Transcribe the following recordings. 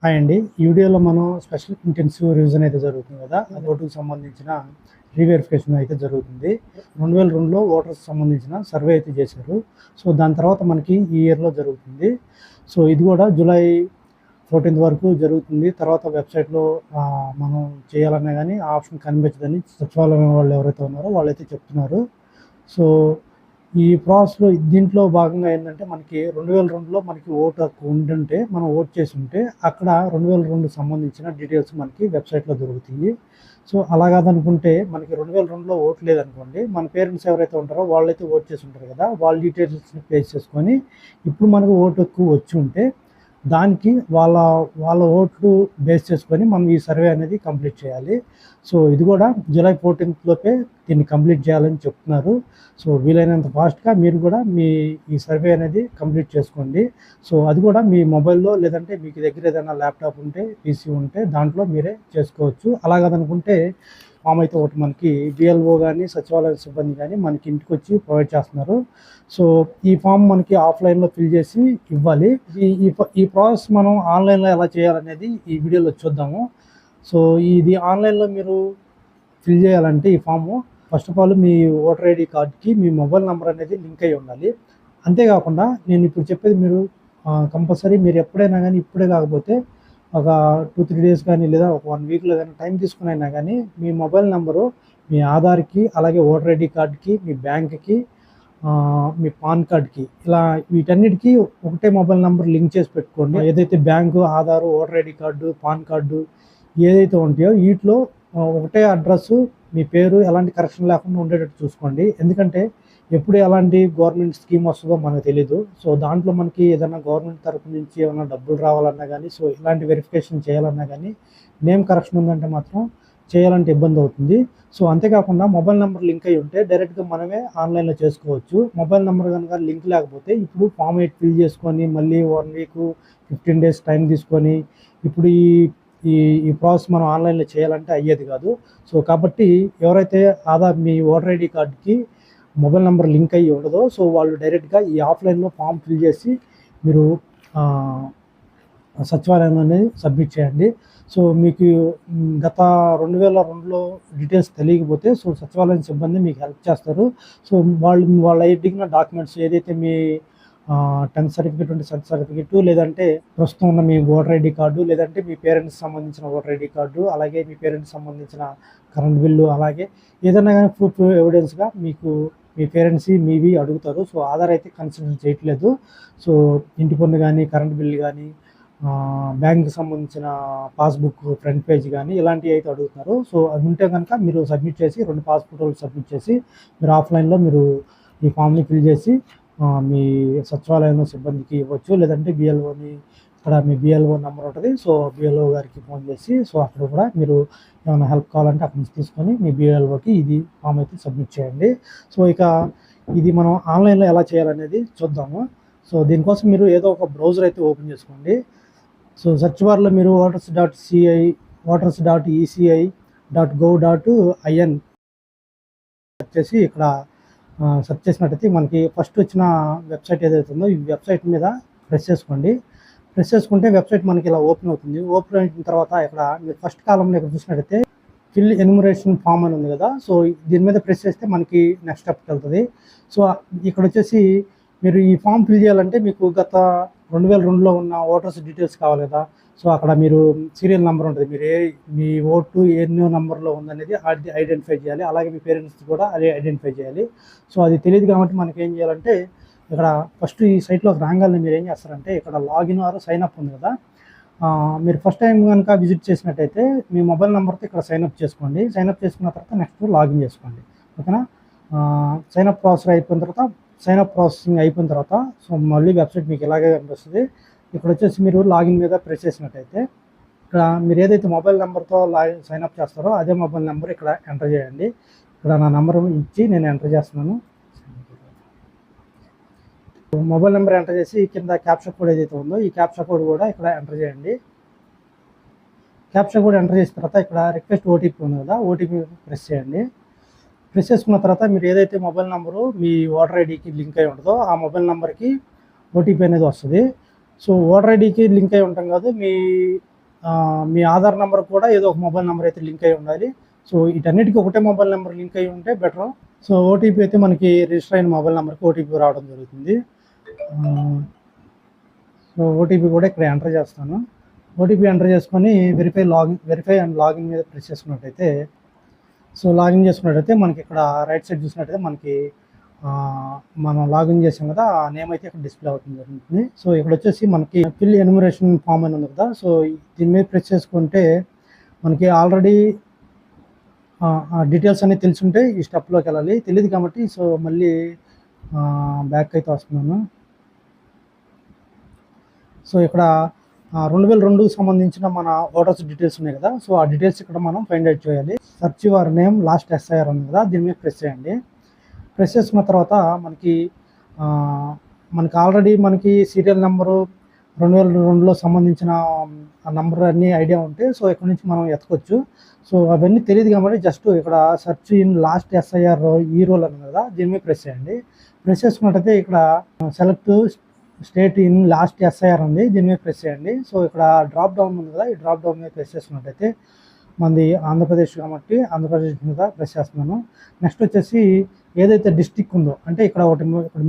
Hi అండి. ఈ వీడియోలో మనం స్పెషల్ ఇంటెన్సివ్ రివిజన్ అయితే జరుగుతుంది కదా, ఓటుకు సంబంధించిన రీవెరిఫికేషన్ అయితే జరుగుతుంది. 2002లో ఓటర్స్ సంబంధించిన సర్వే అయితే చేశారు. సో దాని తర్వాత మనకి ఈ ఇయర్లో జరుగుతుంది. సో ఇది కూడా జూలై 14th వరకు జరుగుతుంది. తర్వాత వెబ్సైట్లో మనం చేయాలన్నా కానీ ఆప్షన్ కనిపించదని సచివాలయం వాళ్ళు ఎవరైతే ఉన్నారో వాళ్ళైతే చెప్తున్నారు. సో ఈ ప్రాసెస్లో దీంట్లో భాగంగా ఏంటంటే మనకి 2002లో మనకి ఓటు హక్కు ఉండుంటే మనం ఓట్ చేసి ఉంటే అక్కడ 2002 సంబంధించిన డీటెయిల్స్ మనకి వెబ్సైట్లో దొరుకుతాయి. సో అలా కాదనుకుంటే మనకి 2002లో ఓటు లేదనుకోండి, మన పేరెంట్స్ ఎవరైతే ఉంటారో వాళ్ళైతే ఓట్ చేసి ఉంటారు కదా, వాళ్ళ డీటెయిల్స్ని ప్లేస్ చేసుకొని ఇప్పుడు మనకు ఓటు హక్కు వచ్చి ఉంటే దానికి వాళ్ళ వాళ్ళ ఓట్లు బేస్ చేసుకొని మనం ఈ సర్వే అనేది కంప్లీట్ చేయాలి. సో ఇది కూడా జూలై 14th లోపే దీన్ని కంప్లీట్ చేయాలని చెప్తున్నారు. సో వీలైనంత ఫాస్ట్గా మీరు కూడా ఈ సర్వే అనేది కంప్లీట్ చేసుకోండి. సో అది కూడా మీ మొబైల్లో లేదంటే మీకు దగ్గర ఏదైనా ల్యాప్టాప్ ఉంటే, పీసీ ఉంటే దాంట్లో మీరే చేసుకోవచ్చు. అలాగదనుకుంటే ఫామ్ అయితే ఒకటి మనకి బిఎల్ఓ కానీ సచివాలయ సిబ్బంది కానీ మనకి ఇంటికి వచ్చి ప్రొవైడ్ చేస్తున్నారు. సో ఈ ఫామ్ మనకి ఆఫ్లైన్లో ఫిల్ చేసి ఇవ్వాలి. ఈ ప్రాసెస్ మనం ఆన్లైన్లో ఎలా చేయాలనేది ఈ వీడియోలో చూద్దాము. సో ఇది ఆన్లైన్లో మీరు ఫిల్ చేయాలంటే ఈ ఫాము ఫస్ట్ ఆఫ్ ఆల్ మీ ఓటర్ ఐడి కార్డ్కి మీ మొబైల్ నెంబర్ అనేది లింక్ అయి ఉండాలి. అంతేకాకుండా నేను ఇప్పుడు చెప్పేది మీరు కంపల్సరీ మీరు ఎప్పుడైనా కానీ ఇప్పుడే కాకపోతే ఒక 2-3 డేస్ కానీ లేదా ఒక 1 వీక్లో కానీ టైం తీసుకుని అయినా కానీ మీ మొబైల్ నెంబరు మీ ఆధార్కి, అలాగే ఓటర్ ఐడి కార్డ్కి, మీ బ్యాంక్కి, మీ పాన్ కార్డ్కి, ఇలా వీటన్నిటికీ ఒకటే మొబైల్ నెంబర్ లింక్ చేసి పెట్టుకోండి. ఏదైతే bank, Aadhaar, voter ID card, pan card ఏదైతే ఉంటాయో వీటిలో ఒకటే అడ్రస్సు, మీ పేరు ఎలాంటి కరెక్షన్ లేకుండా ఉండేటట్టు చూసుకోండి. ఎందుకంటే ఎప్పుడు ఎలాంటి గవర్నమెంట్ స్కీమ్ వస్తుందో మనకు తెలీదు. సో దాంట్లో మనకి ఏదైనా గవర్నమెంట్ తరపు నుంచి ఏమైనా డబ్బులు రావాలన్నా కానీ, సో ఇలాంటి వెరిఫికేషన్ చేయాలన్నా కానీ నేమ్ కరెక్షన్ ఉందంటే మాత్రం చేయాలంటే ఇబ్బంది అవుతుంది. సో అంతేకాకుండా మొబైల్ నెంబర్ లింక్ అయ్యి ఉంటే డైరెక్ట్గా మనమే ఆన్లైన్లో చేసుకోవచ్చు. మొబైల్ నెంబర్ కనుక లింక్ లేకపోతే ఇప్పుడు ఫామ్ 8 ఫిల్ చేసుకొని మళ్ళీ 1 వీక్ 15 డేస్ టైం తీసుకొని ఇప్పుడు ఈ ఈ ప్రాసెస్ మనం ఆన్లైన్లో చేయాలంటే అయ్యేది కాదు. సో కాబట్టి ఎవరైతే ఆధార్ మీ ఓటర్ ఐడి కార్డుకి మొబైల్ నెంబర్ లింక్ అయ్యి ఉండదో సో వాళ్ళు డైరెక్ట్గా ఈ ఆఫ్లైన్లో ఫామ్ ఫిల్ చేసి మీరు సచివాలయంలోనే సబ్మిట్ చేయండి. సో మీకు గత 2002లో డీటెయిల్స్ తెలియకపోతే సో సచివాలయం సిబ్బంది మీకు హెల్ప్ చేస్తారు. సో వాళ్ళు అడిగిన డాక్యుమెంట్స్ ఏదైతే మీ 10th సర్టిఫికేట్ ఉంటే 10th సర్టిఫికేట్, లేదంటే ప్రస్తుతం ఉన్న మీ ఓటర్ ఐడి కార్డు, లేదంటే మీ పేరెంట్స్ సంబంధించిన ఓటర్ ఐడి కార్డు, అలాగే మీ పేరెంట్స్ సంబంధించిన కరెంట్ బిల్లు, అలాగే ఏదైనా కానీ ప్రూఫ్ ఎవిడెన్స్గా మీకు మీ పేరెంట్స్ మీవి అడుగుతారు. సో ఆధార్ అయితే కన్సిడర్ చేయట్లేదు. సో ఇంటి పన్ను కానీ, కరెంట్ బిల్లు కానీ, బ్యాంక్కి సంబంధించిన పాస్బుక్ ఫ్రంట్ పేజ్ కానీ ఇలాంటివి అయితే అడుగుతున్నారు. సో అది ఉంటే కనుక మీరు సబ్మిట్ చేసి 2 పాస్పోర్ట్లు సబ్మిట్ చేసి మీరు ఆఫ్లైన్లో మీరు ఈ ఫామ్ని ఫిల్ చేసి మీ సచివాలయంలో సిబ్బందికి ఇవ్వచ్చు. లేదంటే బిఎల్ఓని ఇక్కడ మీ బిఎల్ఓ నెంబర్ ఉంటుంది. సో బిఎల్ఓ గారికి ఫోన్ చేసి సో అక్కడ కూడా మీరు ఏమైనా హెల్ప్ కావాలంటే అక్కడి నుంచి తీసుకొని మీ బిఎల్ఓకి ఇది ఫామ్ అయితే సబ్మిట్ చేయండి. సో ఇక ఇది మనం ఆన్లైన్లో ఎలా చేయాలనేది చూద్దాము. సో దీనికోసం మీరు ఏదో ఒక బ్రౌజర్ అయితే ఓపెన్ చేసుకోండి. సో సెర్చ్ బార్లో మీరు voters.eci.gov.in వచ్చేసి ఇక్కడ సెర్చ్ చేసినట్టయితే మనకి ఫస్ట్ వచ్చిన వెబ్సైట్ ఏదైతే ఉందో ఈ వెబ్సైట్ మీద ప్రెస్ చేసుకోండి. ప్రెస్ చేసుకుంటే వెబ్సైట్ మనకి ఇలా ఓపెన్ అవుతుంది. ఓపెన్ అయిన తర్వాత ఇక్కడ మీరు ఫస్ట్ కాలంలో ఇక్కడ చూసినట్టయితే ఫిల్ ఎన్యుమరేషన్ ఫామ్ అని ఉంది కదా, సో దీని మీద ప్రెస్ చేస్తే మనకి నెక్స్ట్ స్టెప్కి వెళ్తుంది. సో ఇక్కడ వచ్చేసి మీరు ఈ ఫామ్ ఫిల్ చేయాలంటే మీకు గత 2002లో ఉన్న ఓటర్స్ డీటెయిల్స్ కావాలి కదా. సో అక్కడ మీరు సీరియల్ నెంబర్ ఉంటుంది, మీరు మీ ఓటు ఎన్నో నెంబర్లో ఉందనేది అది ఐడెంటిఫై చేయాలి. అలాగే మీ పేరెంట్స్ కూడా అదే ఐడెంటిఫై చేయాలి. సో అది తెలియదు కాబట్టి మనకి ఏం చేయాలంటే ఇక్కడ ఫస్ట్ ఈ సైట్లోకి రాగానే మీరు ఏం చేస్తారంటే ఇక్కడ లాగిన్ ఆర్ సైన్ అప్ ఉంది కదా, మీరు ఫస్ట్ టైం కనుక విజిట్ చేసినట్టయితే మీ మొబైల్ నెంబర్తో ఇక్కడ సైన్అప్ చేసుకోండి. సైన్అప్ చేసుకున్న తర్వాత నెక్స్ట్ లాగిన్ చేసుకోండి. ఓకేనా. సైన్అప్ ప్రాసెసింగ్ అయిపోయిన తర్వాత సో మళ్ళీ వెబ్సైట్ మీకు ఇలాగే కనిపిస్తుంది. ఇక్కడ వచ్చేసి మీరు లాగిన్ మీద ప్రెస్ చేసినట్టయితే ఇక్కడ మీరు ఏదైతే మొబైల్ నెంబర్తో సైన్అప్ చేస్తారో అదే మొబైల్ నెంబర్ ఇక్కడ ఎంటర్ చేయండి. ఇక్కడ నా నెంబర్ ఇచ్చి నేను ఎంటర్ చేస్తున్నాను. మొబైల్ నెంబర్ ఎంటర్ చేసి కింద క్యాప్చా కోడ్ ఏదైతే ఉందో ఈ క్యాప్చా కోడ్ కూడా ఇక్కడ ఎంటర్ చేయండి. క్యాప్చా కోడ్ ఎంటర్ చేసిన తర్వాత ఇక్కడ రిక్వెస్ట్ ఓటీపీ ఉంది కదా, ఓటీపీ ప్రెస్ చేయండి. ప్రెస్ చేసుకున్న తర్వాత మీరు ఏదైతే మొబైల్ నెంబరు మీ ఓటర్ ఐడికి లింక్ అయి ఉంటుందో ఆ మొబైల్ నెంబర్కి ఓటీపీ అనేది వస్తుంది. సో ఓటర్ ఐడికి లింక్ అయి ఉంటాం కాదు, మీ మీ ఆధార్ నెంబర్ కూడా ఏదో ఒక మొబైల్ నెంబర్ అయితే లింక్ అయి ఉండాలి. సో వీటన్నిటికీ ఒకటే మొబైల్ నెంబర్ లింక్ అయి ఉంటే బెటర్. సో ఓటీపీ అయితే మనకి రిజిస్టర్ అయిన మొబైల్ నెంబర్కి ఓటీపీ రావడం జరుగుతుంది. సో ఓటీపీ కూడా ఇక్కడ ఎంటర్ చేస్తాను. ఓటీపీ ఎంటర్ చేసుకొని వెరిఫై అండ్ లాగిన్ మీద ప్రెస్ చేసుకున్నట్టయితే, సో లాగిన్ చేసుకున్నట్టయితే మనకి ఇక్కడ రైట్ సైడ్ చూసినట్టయితే మనకి మనం లాగిన్ చేసాం కదా, ఆ నేమ్ అయితే ఇక్కడ డిస్ప్లే అవుతుంది జరుగుతుంది. సో ఇక్కడ వచ్చేసి మనకి ఫిల్ ఎన్యూమరేషన్ ఫామ్ అని ఉంది కదా, సో దీని మీద ప్రెస్ చేసుకుంటే మనకి ఆల్రెడీ డీటెయిల్స్ అన్నీ తెలుసుంటే ఈ స్టెప్లోకి వెళ్ళాలి. తెలియదు కాబట్టి సో మళ్ళీ బ్యాక్ అయితే వస్తున్నాను. సో ఇక్కడ 2002కి సంబంధించిన మన ఓటర్స్ డీటెయిల్స్ ఉన్నాయి కదా, సో ఆ డీటెయిల్స్ ఇక్కడ మనం ఫైండ్ అవుట్ చేయాలి. Search your name last SIR ఉంది కదా, దీని మీద ప్రెస్ చేయండి. ప్రెస్ చేసుకున్న తర్వాత మనకి ఆల్రెడీ మనకి సీరియల్ నెంబరు 2002లో సంబంధించిన ఆ నెంబర్ అన్నీ ఐడియా ఉంటే సో ఇక్కడ నుంచి మనం ఎత్తుకోవచ్చు. సో అవన్నీ తెలియదు కాబట్టి జస్ట్ ఇక్కడ సర్చ్ ఇన్ లాస్ట్ ఎస్ఐఆర్ ఈ రోల్ అని కదా, దీని మీద ప్రెస్ చేయండి. ప్రెస్ చేసుకున్నట్టయితే ఇక్కడ select state in last SIR ఉంది, దీని మీద ప్రెస్ చేయండి. సో ఇక్కడ డ్రాప్ డౌన్ ఉంది కదా, ఈ డ్రాప్ డౌన్ మీద ప్రెస్ చేసుకున్నట్టయితే మనది ఆంధ్రప్రదేశ్ కాబట్టి ఆంధ్రప్రదేశ్ మీద ప్రెస్ చేస్తున్నాను. నెక్స్ట్ వచ్చేసి ఏదైతే డిస్టిక్ ఉందో, అంటే ఇక్కడ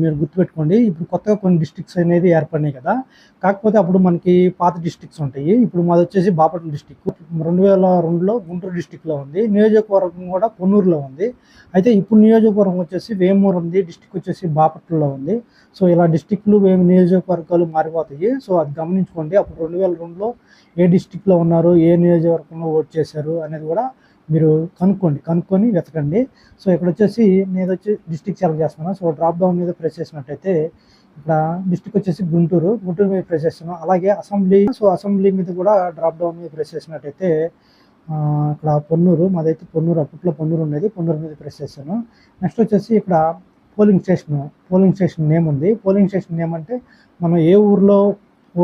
మీరు గుర్తుపెట్టుకోండి, ఇప్పుడు కొత్తగా కొన్ని డిస్ట్రిక్ట్స్ అనేది ఏర్పడినాయి కదా, కాకపోతే అప్పుడు మనకి పాత డిస్ట్రిక్ట్స్ ఉంటాయి. ఇప్పుడు మాది వచ్చేసి బాపట్ల డిస్టిక్ 2002లో గుంటూరు డిస్టిక్లో ఉంది, నియోజకవర్గం కూడా పొన్నూరులో ఉంది. అయితే ఇప్పుడు నియోజకవర్గం వచ్చేసి వేమూరు ఉంది, డిస్టిక్ వచ్చేసి బాపట్లలో ఉంది. సో ఇలా డిస్టిక్లు నియోజకవర్గాలు మారిపోతాయి. సో అది గమనించుకోండి. అప్పుడు 2002లో ఏ డిస్టిక్లో ఉన్నారు, ఏ నియోజకవర్గంలో ఓట్ చేశారు అనేది కూడా మీరు కనుక్కొని వెతకండి. సో ఇక్కడ వచ్చేసి నేను డిస్టిక్ సెలెక్ట్ చేస్తున్నాను. సో డ్రాప్ డౌన్ మీద ప్రెస్ చేసినట్టయితే ఇక్కడ డిస్టిక్ వచ్చేసి గుంటూరు మీద ప్రెస్ చేస్తున్నాను. అలాగే అసెంబ్లీ, సో అసెంబ్లీ మీద కూడా డ్రాప్ డౌన్ మీద ప్రెస్ చేసినట్టయితే ఇక్కడ పొన్నూరు, మాదైతే పొన్నూరు, అప్పట్లో పొన్నూరు ఉండేది, పొన్నూరు మీద ప్రెస్ చేశాను. నెక్స్ట్ వచ్చేసి ఇక్కడ పోలింగ్ స్టేషన్ నేమ్ ఉంది. పోలింగ్ స్టేషన్ నేమ్ అంటే మనం ఏ ఊర్లో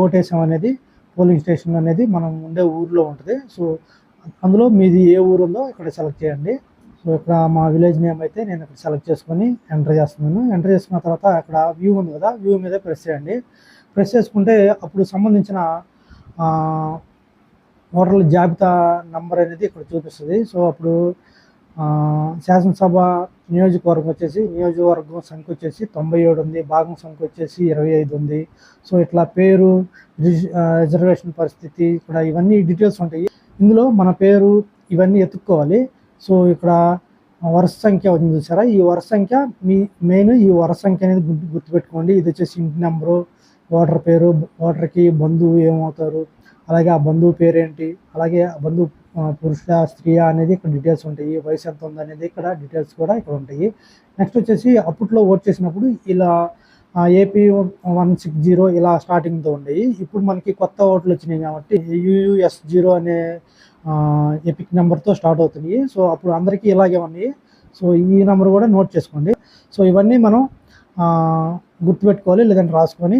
ఓటేసాం అనేది పోలింగ్ స్టేషన్ అనేది మనం ఉండే ఊర్లో ఉంటుంది. సో అందులో మీది ఏ ఊరు ఉందో ఇక్కడ సెలెక్ట్ చేయండి. సో ఇక్కడ మా విలేజ్ నేమ్ అయితే నేను ఇక్కడ సెలెక్ట్ చేసుకొని ఎంటర్ చేస్తున్నాను. ఎంటర్ చేసుకున్న తర్వాత అక్కడ వ్యూ ఉంది కదా, వ్యూ మీద ప్రెస్ చేయండి. ప్రెస్ చేసుకుంటే అప్పుడు సంబంధించిన ఓటర్ల జాబితా నంబర్ అనేది ఇక్కడ చూపిస్తుంది. సో అప్పుడు శాసనసభ నియోజకవర్గం వచ్చేసి నియోజకవర్గం సంఖ్య వచ్చేసి 97 ఉంది, భాగం సంఖ్య వచ్చేసి 25 ఉంది. సో ఇట్లా పేరు, రిజర్వేషన్ పరిస్థితి, ఇక్కడ ఇవన్నీ డీటెయిల్స్ ఉంటాయి. ఇందులో మన పేరు ఇవన్నీ ఎత్తుక్కోవాలి. సో ఇక్కడ వరుస సంఖ్య ఉంది చూసారా, ఈ వరుస సంఖ్య ఈ వరుస సంఖ్య అనేది గుర్తుపెట్టుకోండి. ఇది వచ్చేసి ఇంటి నెంబరు, ఓటర్ పేరు, ఓటర్కి బంధువు ఏమవుతారు, అలాగే ఆ బంధువు పేరేంటి, అలాగే ఆ బంధువు పురుష స్త్రీయా అనేది ఇక్కడ డీటెయిల్స్ ఉంటాయి. వయసు ఎంత ఉంది అనేది ఇక్కడ డీటెయిల్స్ కూడా ఇక్కడ ఉంటాయి. నెక్స్ట్ వచ్చేసి అప్పట్లో ఓట్ చేసినప్పుడు ఇలా AP 160 ఇలా స్టార్టింగ్తో ఉండేవి. ఇప్పుడు మనకి కొత్త ఓట్లు వచ్చినాయి కాబట్టి UUS0 అనే ఎపిక్ నెంబర్తో స్టార్ట్ అవుతున్నాయి. సో అప్పుడు అందరికీ ఇలాగే ఉన్నాయి. సో ఈ నెంబర్ కూడా నోట్ చేసుకోండి. సో ఇవన్నీ మనం గుర్తుపెట్టుకోవాలి, లేదంటే రాసుకొని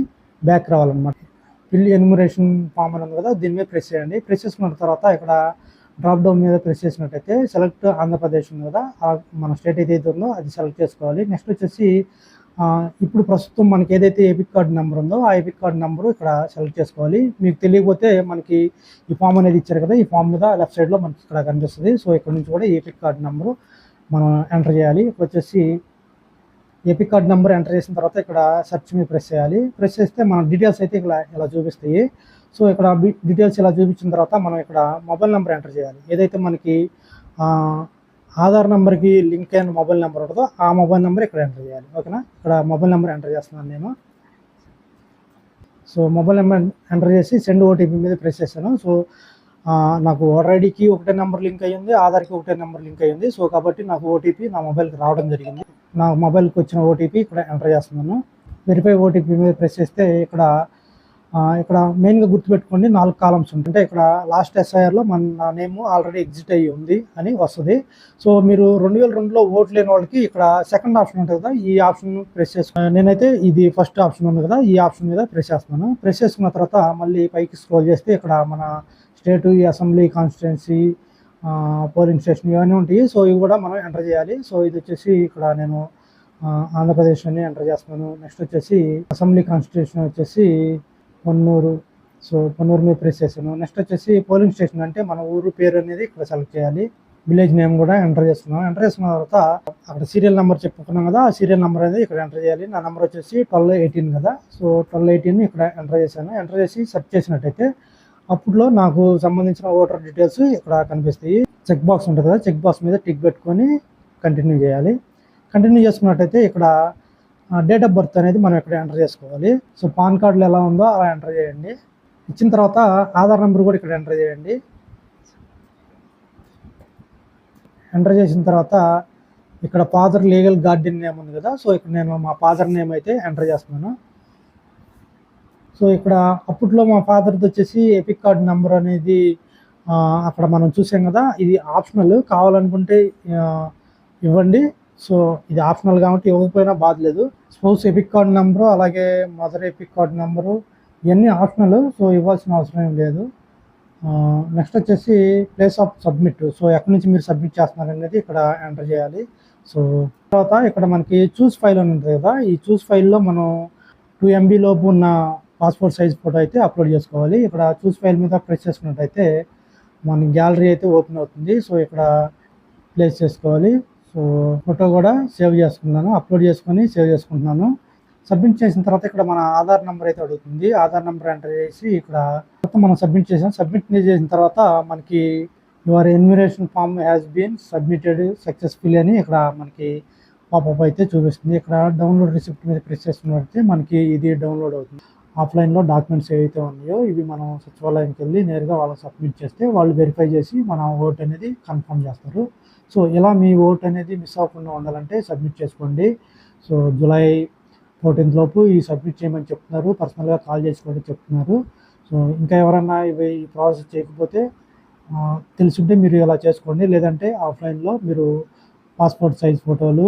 బ్యాక్ రావాలన్నమాట. ఫిల్ ఎన్యూమరేషన్ ఫామ్ అని ఉంది కదా, దీని మీద ప్రెస్ చేయండి. ప్రెస్ చేసుకున్న తర్వాత ఇక్కడ డ్రాప్ డౌన్ మీద ప్రెస్ చేసినట్టయితే సెలెక్ట్ ఆంధ్రప్రదేశ్ ఉంది కదా, మన స్టేట్ ఏదైతే ఉందో అది సెలెక్ట్ చేసుకోవాలి. నెక్స్ట్ వచ్చేసి ఇప్పుడు ప్రస్తుతం మనకి ఏదైతే ఎపిక్ కార్డ్ నెంబర్ ఉందో ఆ ఎపిక్ కార్డ్ నెంబరు ఇక్కడ సెలెక్ట్ చేసుకోవాలి. మీకు తెలియకపోతే మనకి ఈ ఫామ్ అనేది ఇచ్చారు కదా, ఈ ఫామ్ మీద లెఫ్ట్ సైడ్లో మనకి ఇక్కడ కనిపిస్తుంది. సో ఇక్కడ నుంచి కూడా ఎపిక్ కార్డ్ నెంబరు మనం ఎంటర్ చేయాలి. ఇక్కడ వచ్చేసి ఎపిక్ కార్డ్ నెంబర్ ఎంటర్ చేసిన తర్వాత ఇక్కడ సెర్చ్ మీద ప్రెస్ చేయాలి. ప్రెస్ చేస్తే మన డీటెయిల్స్ అయితే ఇలా చూపిస్తాయి. సో ఇక్కడ డీటెయిల్స్ ఇలా చూపించిన తర్వాత మనం ఇక్కడ మొబైల్ నెంబర్ ఎంటర్ చేయాలి. ఏదైతే మనకి ఆధార్ నెంబర్కి లింక్ అయిన మొబైల్ నెంబర్ ఉంటుందో ఆ మొబైల్ నెంబర్ ఇక్కడ ఎంటర్ చేయాలి. ఓకేనా, ఇక్కడ మొబైల్ నెంబర్ ఎంటర్ చేస్తున్నాను నేను. సో మొబైల్ నెంబర్ ఎంటర్ చేసి సెండ్ ఓటీపీ మీద ప్రెస్ చేశాను. సో నాకు ఓటర్ ఐడికి ఒకటే నెంబర్ లింక్ అయ్యింది, ఆధార్కి ఒకటే నెంబర్ లింక్ అయ్యింది. సో కాబట్టి నాకు ఓటీపీ నా మొబైల్కి రావడం జరిగింది. నా మొబైల్కి వచ్చిన ఓటీపీ ఇక్కడ ఎంటర్ చేస్తున్నాను. వెరిఫై ఓటీపీ మీద ప్రెస్ చేస్తే ఇక్కడ మెయిన్గా గుర్తుపెట్టుకోండి 4 కాలమ్స్ ఉంటాయి. అంటే ఇక్కడ లాస్ట్ ఎస్ఐఆర్లో నా నేమ్ ఆల్రెడీ ఎగ్జిట్ అయ్యి ఉంది అని వస్తుంది. సో మీరు 2002లో ఓట్ లేని వాళ్ళకి ఇక్కడ సెకండ్ ఆప్షన్ ఉంటుంది కదా, ఈ ఆప్షన్ ప్రెస్ చేసుకున్నాను. నేనైతే ఇది ఫస్ట్ ఆప్షన్ ఉంది కదా, ఈ ఆప్షన్ మీద ప్రెస్ చేస్తున్నాను. ప్రెస్ చేసుకున్న తర్వాత మళ్ళీ పైకి స్క్రోల్ చేస్తే ఇక్కడ మన స్టేటు, అసెంబ్లీ, కాన్స్టిట్యున్సీ, పోలింగ్ స్టేషన్ ఇవన్నీ ఉంటాయి. సో ఇవి కూడా మనం ఎంటర్ చేయాలి. సో ఇది వచ్చేసి ఇక్కడ నేను ఆంధ్రప్రదేశ్ అని ఎంటర్ చేస్తున్నాను. నెక్స్ట్ వచ్చేసి అసెంబ్లీ కాన్స్టిట్యూషన్ వచ్చేసి పొన్నూరు. సో పొన్నూరు మీద ప్రెస్ చేశాను. నెక్స్ట్ వచ్చేసి పోలింగ్ స్టేషన్ అంటే మన ఊరు పేరు అనేది ఇక్కడ సెలెక్ట్ చేయాలి. విలేజ్ నేమ్ కూడా ఎంటర్ చేస్తున్నాం. ఎంటర్ చేసుకున్న తర్వాత అక్కడ సీరియల్ నెంబర్ చెప్పుకున్నాం కదా, ఆ సీరియల్ నెంబర్ అనేది ఇక్కడ ఎంటర్ చేయాలి. నా నెంబర్ వచ్చేసి 1218 కదా, సో 1218 ఇక్కడ ఎంటర్ చేశాను. ఎంటర్ చేసి సెర్చ్ చేసినట్టయితే అప్పుడులో నాకు సంబంధించిన ఓటర్ డీటెయిల్స్ ఇక్కడ కనిపిస్తాయి. చెక్ బాక్స్ ఉంటుంది కదా, చెక్ బాక్స్ మీద టిక్ పెట్టుకొని కంటిన్యూ చేయాలి. కంటిన్యూ చేసుకున్నట్టయితే ఇక్కడ డేట్ ఆఫ్ బర్త్ అనేది మనం ఇక్కడ ఎంటర్ చేసుకోవాలి. సో పాన్ కార్డులో ఎలా ఉందో అలా ఎంటర్ చేయండి. ఇచ్చిన తర్వాత ఆధార్ నెంబర్ కూడా ఇక్కడ ఎంటర్ చేయండి. ఎంటర్ చేసిన తర్వాత ఇక్కడ ఫాదర్ లీగల్ గార్డియన్ నేమ్ ఉంది కదా, సో ఇక్కడ నేను మా ఫాదర్ నేమ్ అయితే ఎంటర్ చేస్తున్నాను. సో ఇక్కడ అప్పట్లో మా ఫాదర్ది వచ్చేసి ఎపిక్ కార్డ్ నెంబర్ అనేది అక్కడ మనం చూసాం కదా, ఇది ఆప్షనల్, కావాలనుకుంటే ఇవ్వండి. సో ఇది ఆప్షనల్ కాబట్టి ఇవ్వకపోయినా బాధలేదు. స్పౌస్ ఎపిక్ కార్డ్ నెంబరు అలాగే మదర్ ఎపిక్ కార్డ్ నెంబరు ఇవన్నీ ఆప్షనల్, సో ఇవ్వాల్సిన అవసరం ఏం లేదు. నెక్స్ట్ వచ్చేసి ప్లేస్ ఆఫ్ సబ్మిట్, సో ఎక్కడి నుంచి మీరు సబ్మిట్ చేస్తున్నారు అనేది ఇక్కడ ఎంటర్ చేయాలి. సో తర్వాత ఇక్కడ మనకి చూస్ ఫైల్ అని ఉంటుంది కదా, ఈ చూస్ ఫైల్లో మనం 2 MB లోపు ఉన్న పాస్పోర్ట్ సైజ్ ఫోటో అయితే అప్లోడ్ చేసుకోవాలి. ఇక్కడ చూస్ ఫైల్ మీద ప్రెస్ చేసుకున్నట్టయితే మన గ్యాలరీ అయితే ఓపెన్ అవుతుంది. సో ఇక్కడ ప్లేస్ చేసుకోవాలి. సో ఫోటో కూడా సేవ్ చేసుకున్నాను, అప్లోడ్ చేసుకొని సేవ్ చేసుకుంటున్నాను. సబ్మిట్ చేసిన తర్వాత ఇక్కడ మన ఆధార్ నెంబర్ అయితే అడుగుతుంది. ఆధార్ నెంబర్ ఎంటర్ చేసి ఇక్కడ మొత్తం మనం సబ్మిట్ చేసాం. సబ్మిట్ చేసిన తర్వాత మనకి your enumeration form has been submitted successfully అని ఇక్కడ మనకి పాపప్ అయితే చూపిస్తుంది. ఇక్కడ డౌన్లోడ్ రిసిప్ట్ మీద ప్రెస్ చేస్తున్నట్లయితే మనకి ఇది డౌన్లోడ్ అవుతుంది. ఆఫ్లైన్లో డాక్యుమెంట్స్ ఏవైతే ఉన్నాయో ఇవి మనం సచివాలయానికి వెళ్ళి నేరుగా వాళ్ళకి సబ్మిట్ చేస్తే వాళ్ళు వెరిఫై చేసి మన ఓట్ అనేది కన్ఫర్మ్ చేస్తారు. సో ఇలా మీ ఓట్ అనేది మిస్ అవ్వకుండా ఉండాలంటే సబ్మిట్ చేసుకోండి. సో జూలై 14 లోపు ఈ సబ్మిట్ చేయమని చెప్తున్నారు, పర్సనల్గా కాల్ చేసుకోండి చెప్తున్నారు. సో ఇంకా ఎవరన్నా ఇవి ఈ ప్రాసెస్ చేయకపోతే తెలుసుంటే మీరు ఇలా చేసుకోండి. లేదంటే ఆఫ్లైన్లో మీరు పాస్పోర్ట్ సైజ్ ఫోటోలు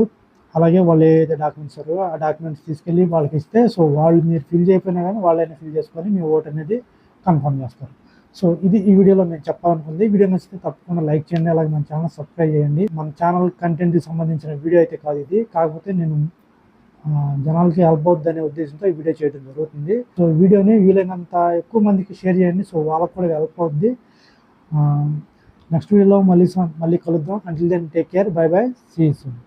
అలాగే వాళ్ళు ఏదైతే డాక్యుమెంట్స్ ఇస్తారో ఆ డాక్యుమెంట్స్ తీసుకెళ్ళి వాళ్ళకి ఇస్తే, సో వాళ్ళు మీరు ఫిల్ చేయకపోయినా కానీ వాళ్ళైనా ఫిల్ చేసుకొని మీ ఓట్ అనేది కన్ఫర్మ్ చేస్తారు. సో ఇది ఈ వీడియోలో నేను చెప్పాలనుకుంది. వీడియో నచ్చితే తప్పకుండా లైక్ చేయండి, అలాగే మన ఛానల్ సబ్స్క్రైబ్ చేయండి. మన ఛానల్ కంటెంట్కి సంబంధించిన వీడియో అయితే కాదు ఇది, కాకపోతే నేను జనాలకి హెల్ప్ అవుతుంది అనే ఉద్దేశంతో ఈ వీడియో చేయడం జరుగుతుంది. సో వీడియోని వీలైనంత ఎక్కువ మందికి షేర్ చేయండి, సో వాళ్ళకు కూడా హెల్ప్ అవుద్ది. నెక్స్ట్ వీడియోలో మళ్ళీ కలుద్దాం. Until then take care, bye bye, see you soon.